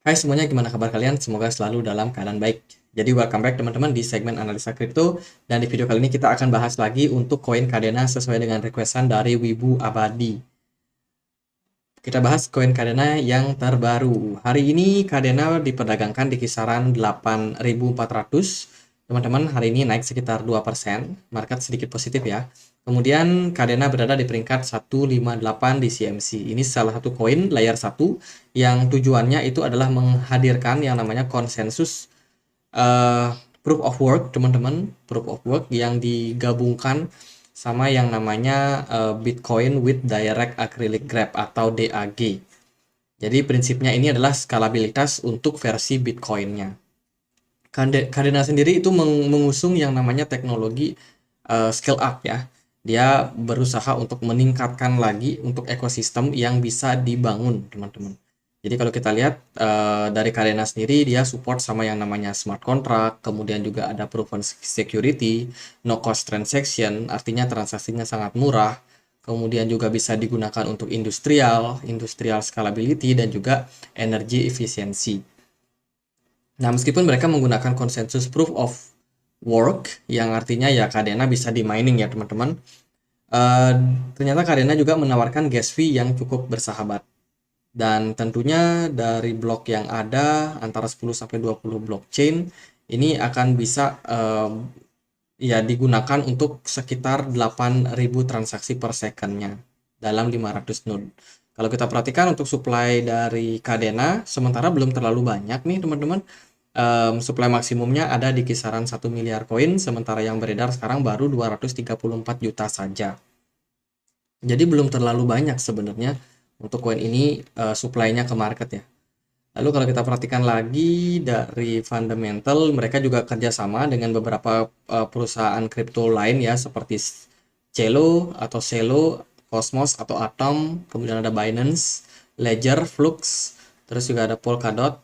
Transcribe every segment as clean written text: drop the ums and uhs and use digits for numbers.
Hai semuanya, gimana kabar kalian? Semoga selalu dalam keadaan baik. Jadi welcome back teman-teman di segmen analisa kripto, dan di video kali ini kita akan bahas lagi untuk koin Cardano sesuai dengan requestan dari Wibu Abadi. Kita bahas koin Cardano yang terbaru. Hari ini Cardano diperdagangkan di kisaran 8.400. Teman-teman, hari ini naik sekitar 2%, market sedikit positif ya. Kemudian Cardano berada di peringkat 158 di CMC. Ini salah satu koin layer 1 yang tujuannya itu adalah menghadirkan yang namanya konsensus eh, proof of work, teman-teman. Proof of work yang digabungkan sama yang namanya Bitcoin with Direct Acrylic Graph atau DAG. Jadi prinsipnya ini adalah skalabilitas untuk versi Bitcoin-nya. Cardano sendiri itu mengusung yang namanya teknologi scale up ya. Dia berusaha untuk meningkatkan lagi untuk ekosistem yang bisa dibangun, teman-teman. Jadi kalau kita lihat dari Cardano sendiri, dia support sama yang namanya smart contract, kemudian juga ada proven security, no cost transaction, artinya transaksinya sangat murah. Kemudian juga bisa digunakan untuk industrial scalability, dan juga energy efficiency. Nah, meskipun mereka menggunakan konsensus proof of work, yang artinya ya Cardano bisa di mining ya teman-teman, eh, ternyata Cardano juga menawarkan gas fee yang cukup bersahabat. Dan tentunya dari blok yang ada, antara 10 sampai 20 blockchain, ini akan bisa ya digunakan untuk sekitar 8.000 transaksi per secondnya dalam 500 node. Kalau kita perhatikan untuk supply dari Cardano, sementara belum terlalu banyak nih teman-teman. Supply maksimumnya ada di kisaran 1 miliar koin, sementara yang beredar sekarang baru 234 juta saja. Jadi belum terlalu banyak sebenarnya untuk koin ini supply-nya ke market ya. Lalu kalau kita perhatikan lagi dari fundamental, mereka juga kerjasama dengan beberapa perusahaan kripto lain ya, seperti Celo atau Celo, Cosmos atau Atom, kemudian ada Binance, Ledger, Flux, terus juga ada Polkadot,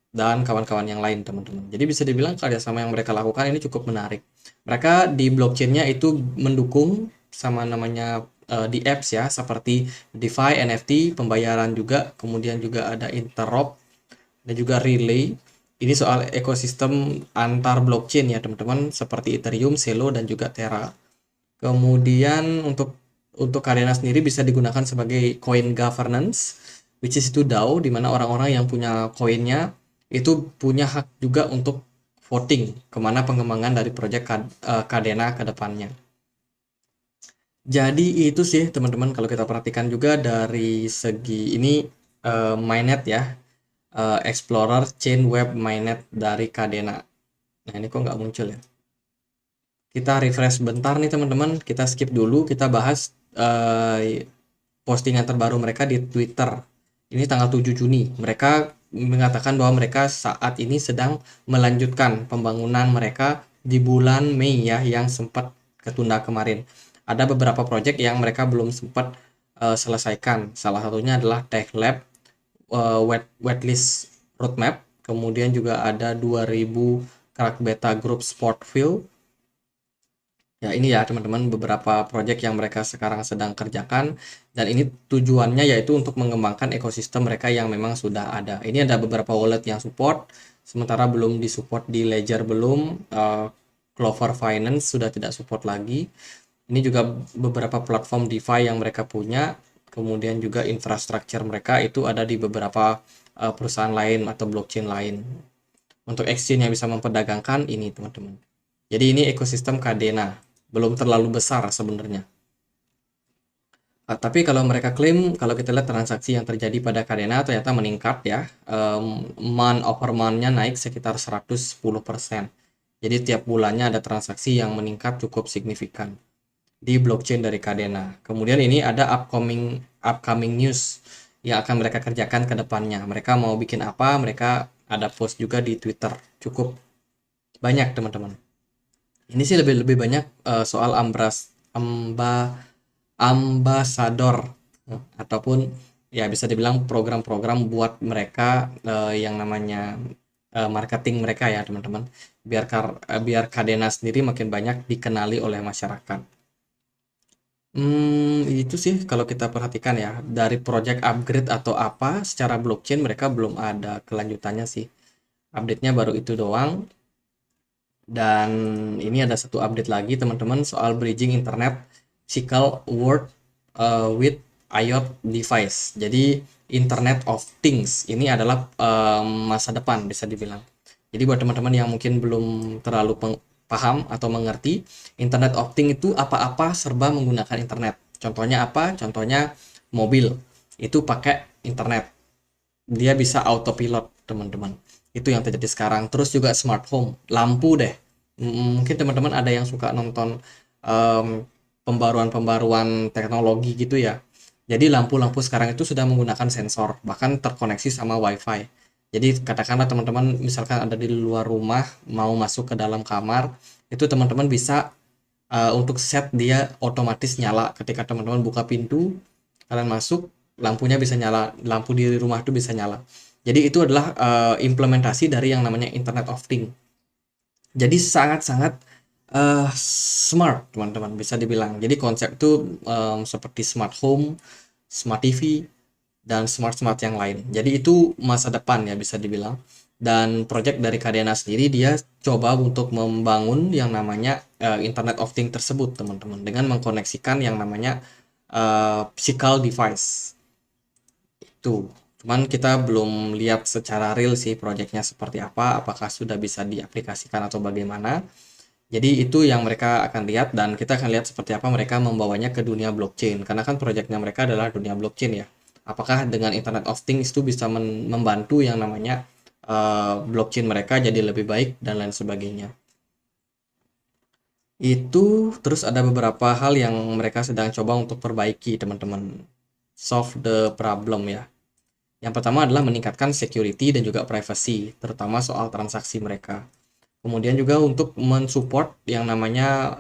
dan kawan-kawan yang lain teman-teman. Jadi bisa dibilang kerjasama yang mereka lakukan ini cukup menarik. Mereka di blockchain-nya itu mendukung sama namanya di apps ya, seperti DeFi, NFT, pembayaran juga, kemudian juga ada interop, dan juga relay. Ini soal ekosistem antar blockchain ya teman-teman, seperti Ethereum, Celo, dan juga Terra. Kemudian untuk Cardano sendiri bisa digunakan sebagai coin governance, which is itu DAO, di mana orang-orang yang punya koinnya itu punya hak juga untuk voting kemana pengembangan dari proyek Cardano ke depannya. Jadi itu sih teman-teman, kalau kita perhatikan juga dari segi ini mainnet ya, Explorer Chain Web Mainnet dari Cardano. Nah ini kok nggak muncul ya? Kita refresh bentar nih teman-teman, kita skip dulu, kita bahas postingan terbaru mereka di Twitter. Ini tanggal 7 Juni. Mereka mengatakan bahwa mereka saat ini sedang melanjutkan pembangunan mereka di bulan Mei ya, yang sempat ketunda kemarin. Ada beberapa proyek yang mereka belum sempat selesaikan. Salah satunya adalah Tech Lab, Waitlist Roadmap, kemudian juga ada 2000 Crack Beta Group Sportfield. Ya ini ya teman-teman, beberapa proyek yang mereka sekarang sedang kerjakan, dan ini tujuannya yaitu untuk mengembangkan ekosistem mereka yang memang sudah ada. Ini ada beberapa wallet yang support, sementara belum disupport di Ledger belum, Clover Finance sudah tidak support lagi. Ini juga beberapa platform DeFi yang mereka punya, kemudian juga infrastruktur mereka itu ada di beberapa perusahaan lain atau blockchain lain. Untuk exchange yang bisa memperdagangkan ini teman-teman. Jadi ini ekosistem Cardano belum terlalu besar sebenarnya. Tapi kalau mereka klaim, kalau kita lihat transaksi yang terjadi pada Cardano ternyata meningkat ya. Month over month-nya naik sekitar 110%. Jadi tiap bulannya ada transaksi yang meningkat cukup signifikan di blockchain dari Cardano. Kemudian ini ada upcoming news yang akan mereka kerjakan ke depannya. Mereka mau bikin apa? Mereka ada post juga di Twitter. Cukup banyak teman-teman. Ini sih lebih banyak soal ambasador, ataupun ya bisa dibilang program-program buat mereka yang namanya marketing mereka ya teman-teman, biar Cardano sendiri makin banyak dikenali oleh masyarakat. Itu sih kalau kita perhatikan ya, dari project upgrade atau apa secara blockchain mereka belum ada kelanjutannya sih. Update-nya baru itu doang. Dan ini ada satu update lagi teman-teman soal bridging internet physical world with IoT device. Jadi Internet of Things ini adalah masa depan bisa dibilang. Jadi buat teman-teman yang mungkin belum terlalu paham atau mengerti, Internet of Things itu apa-apa serba menggunakan internet. Contohnya apa? Contohnya mobil itu pakai internet. Dia bisa autopilot, teman-teman. Itu yang terjadi sekarang. Terus juga smart home, lampu deh. Mungkin teman-teman ada yang suka nonton pembaruan-pembaruan teknologi gitu ya. Jadi lampu-lampu sekarang itu sudah menggunakan sensor, bahkan terkoneksi sama WiFi. Jadi katakanlah teman-teman misalkan ada di luar rumah, mau masuk ke dalam kamar, itu teman-teman bisa untuk set dia otomatis nyala ketika teman-teman buka pintu, kalian masuk, lampunya bisa nyala, lampu di rumah itu bisa nyala. Jadi itu adalah implementasi dari yang namanya Internet of Things. Jadi sangat-sangat smart teman-teman bisa dibilang. Jadi konsep itu seperti smart home, smart TV, dan smart yang lain. Jadi itu masa depan ya bisa dibilang. Dan project dari Kadena sendiri dia coba untuk membangun yang namanya Internet of Things tersebut teman-teman dengan mengkoneksikan yang namanya physical device itu. Cuman kita belum lihat secara real sih projectnya seperti apa, apakah sudah bisa diaplikasikan atau bagaimana. Jadi itu yang mereka akan lihat dan kita akan lihat seperti apa mereka membawanya ke dunia blockchain. Karena kan proyeknya mereka adalah dunia blockchain ya. Apakah dengan Internet of Things itu bisa membantu yang namanya blockchain mereka jadi lebih baik dan lain sebagainya. Itu terus ada beberapa hal yang mereka sedang coba untuk perbaiki teman-teman. Solve the problem ya. Yang pertama adalah meningkatkan security dan juga privacy, terutama soal transaksi mereka. Kemudian juga untuk mensupport yang namanya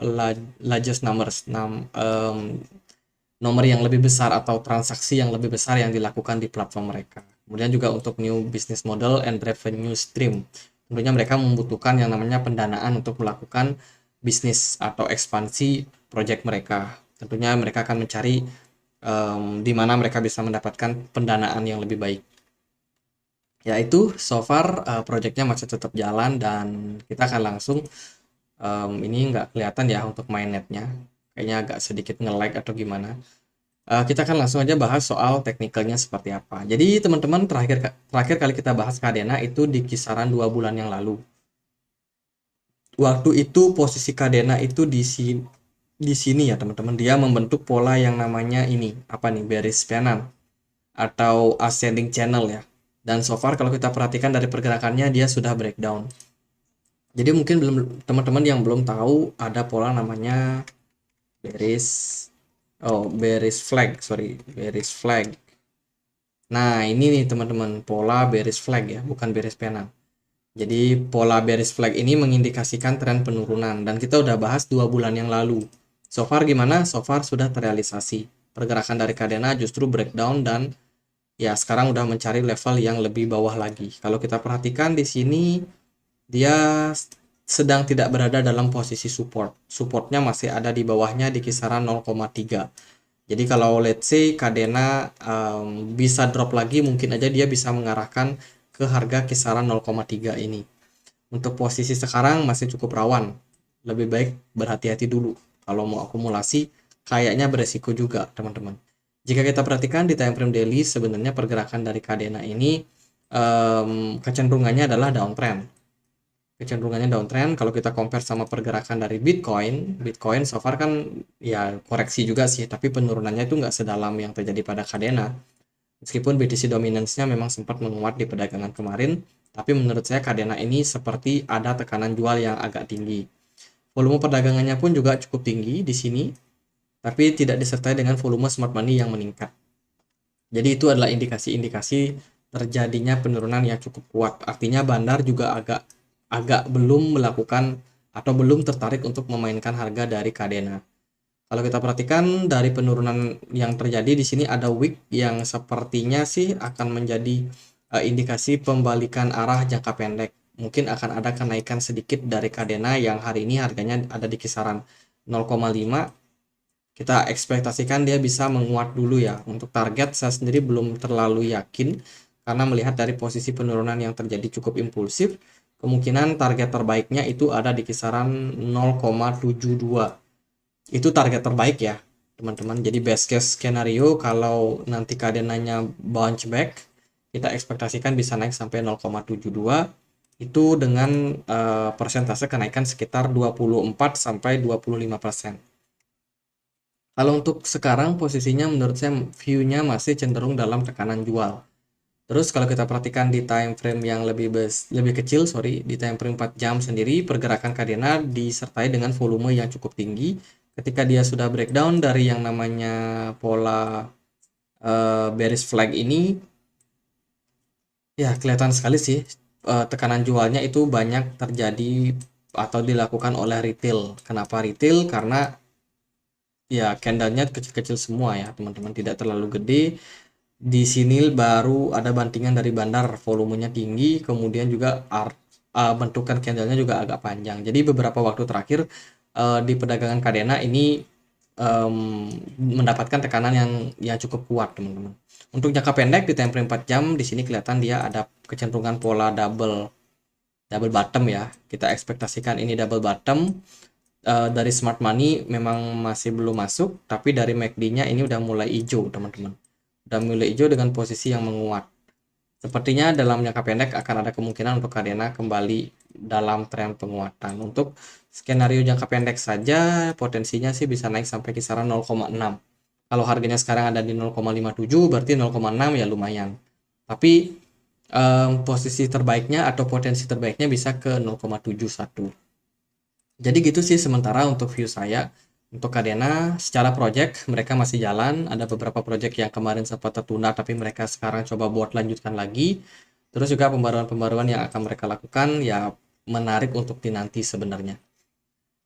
largest numbers, nomor yang lebih besar atau transaksi yang lebih besar yang dilakukan di platform mereka. Kemudian juga untuk new business model and revenue stream. Tentunya mereka membutuhkan yang namanya pendanaan untuk melakukan bisnis atau ekspansi project mereka. Tentunya mereka akan mencari di mana mereka bisa mendapatkan pendanaan yang lebih baik. Ya itu so far projectnya masih tetap jalan dan kita akan langsung ini nggak kelihatan ya untuk mainnetnya, kayaknya agak sedikit nge-lag atau gimana. Kita akan langsung aja bahas soal teknikalnya seperti apa. Jadi teman-teman terakhir kali kita bahas Kadena itu di kisaran 2 bulan yang lalu. Waktu itu posisi Kadena itu di sini ya teman-teman, dia membentuk pola yang namanya ini apa nih, bearish pennant atau ascending channel ya. Dan so far kalau kita perhatikan dari pergerakannya dia sudah breakdown. Jadi mungkin belum teman-teman yang belum tahu ada pola namanya bearish flag, bearish flag. Nah, ini nih teman-teman, pola bearish flag ya, bukan bearish pennant. Jadi pola bearish flag ini mengindikasikan tren penurunan dan kita udah bahas 2 bulan yang lalu. So far gimana? So far sudah terrealisasi. Pergerakan dari Kadena justru breakdown dan ya sekarang udah mencari level yang lebih bawah lagi. Kalau kita perhatikan di sini dia sedang tidak berada dalam posisi support. Supportnya masih ada di bawahnya di kisaran 0,3. Jadi kalau let's say Kadena bisa drop lagi, mungkin aja dia bisa mengarahkan ke harga kisaran 0,3 ini. Untuk posisi sekarang masih cukup rawan. Lebih baik berhati-hati dulu. Kalau mau akumulasi, kayaknya beresiko juga, teman-teman. Jika kita perhatikan di time frame daily, sebenarnya pergerakan dari Kadena ini kecenderungannya adalah downtrend. Kecenderungannya downtrend kalau kita compare sama pergerakan dari Bitcoin so far kan ya koreksi juga sih, tapi penurunannya itu nggak sedalam yang terjadi pada Kadena. Meskipun BTC dominance-nya memang sempat menguat di perdagangan kemarin, tapi menurut saya Kadena ini seperti ada tekanan jual yang agak tinggi. Volume perdagangannya pun juga cukup tinggi di sini, tapi tidak disertai dengan volume smart money yang meningkat. Jadi itu adalah indikasi-indikasi terjadinya penurunan yang cukup kuat. Artinya bandar juga agak belum melakukan atau belum tertarik untuk memainkan harga dari Kadena. Kalau kita perhatikan dari penurunan yang terjadi di sini ada wick yang sepertinya sih akan menjadi indikasi pembalikan arah jangka pendek. Mungkin akan ada kenaikan sedikit dari Kadena yang hari ini harganya ada di kisaran 0,5. Kita ekspektasikan dia bisa menguat dulu ya. Untuk target saya sendiri belum terlalu yakin karena melihat dari posisi penurunan yang terjadi cukup impulsif, kemungkinan target terbaiknya itu ada di kisaran 0,72. Itu target terbaik ya, teman-teman. Jadi best case skenario kalau nanti keadaannya bounce back, kita ekspektasikan bisa naik sampai 0,72 itu dengan persentase kenaikan sekitar 24 sampai 25%. Kalau untuk sekarang posisinya menurut saya view-nya masih cenderung dalam tekanan jual. Terus kalau kita perhatikan di time frame yang lebih kecil, sorry, di time frame 4 jam sendiri, pergerakan Cardena disertai dengan volume yang cukup tinggi. Ketika dia sudah breakdown dari yang namanya pola bearish flag ini, ya kelihatan sekali sih tekanan jualnya itu banyak terjadi atau dilakukan oleh retail. Kenapa retail? Karena ya candlenya kecil-kecil semua ya teman-teman, tidak terlalu gede. Di sini baru ada bantingan dari bandar, volumenya tinggi, kemudian juga bentukan candlenya juga agak panjang. Jadi beberapa waktu terakhir di perdagangan Cardena ini mendapatkan tekanan yang cukup kuat teman-teman. Untuk jangka pendek di time frame 4 jam di sini kelihatan dia ada kecenderungan pola double bottom ya. Kita ekspektasikan ini double bottom. Dari smart money memang masih belum masuk, tapi dari MACD-nya ini udah mulai hijau teman-teman. Udah mulai hijau dengan posisi yang menguat. Sepertinya dalam jangka pendek akan ada kemungkinan untuk Cardena kembali dalam tren penguatan. Untuk skenario jangka pendek saja potensinya sih bisa naik sampai kisaran 0,6. Kalau harganya sekarang ada di 0,57 berarti 0,6 ya lumayan. Tapi posisi terbaiknya atau potensi terbaiknya bisa ke 0,71. Jadi gitu sih sementara untuk view saya. Untuk Cardena secara project mereka masih jalan, ada beberapa project yang kemarin sempat tertunda tapi mereka sekarang coba buat lanjutkan lagi. Terus juga pembaruan-pembaruan yang akan mereka lakukan ya menarik untuk dinanti sebenarnya.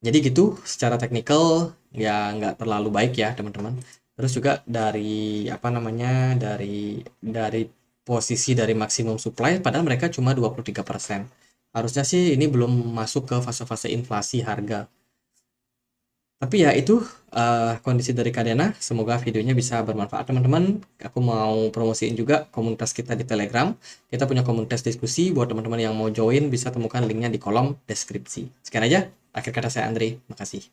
Jadi gitu secara teknikal ya nggak terlalu baik ya teman-teman. Terus juga dari apa namanya dari posisi dari maksimum supply padahal mereka cuma 23%. Harusnya sih ini belum masuk ke fase-fase inflasi harga. Tapi ya itu kondisi dari Cardena. Semoga videonya bisa bermanfaat teman-teman. Aku mau promosiin juga komunitas kita di Telegram. Kita punya komunitas diskusi. Buat teman-teman yang mau join bisa temukan linknya di kolom deskripsi. Sekian aja. Akhir kata saya Andre. Makasih.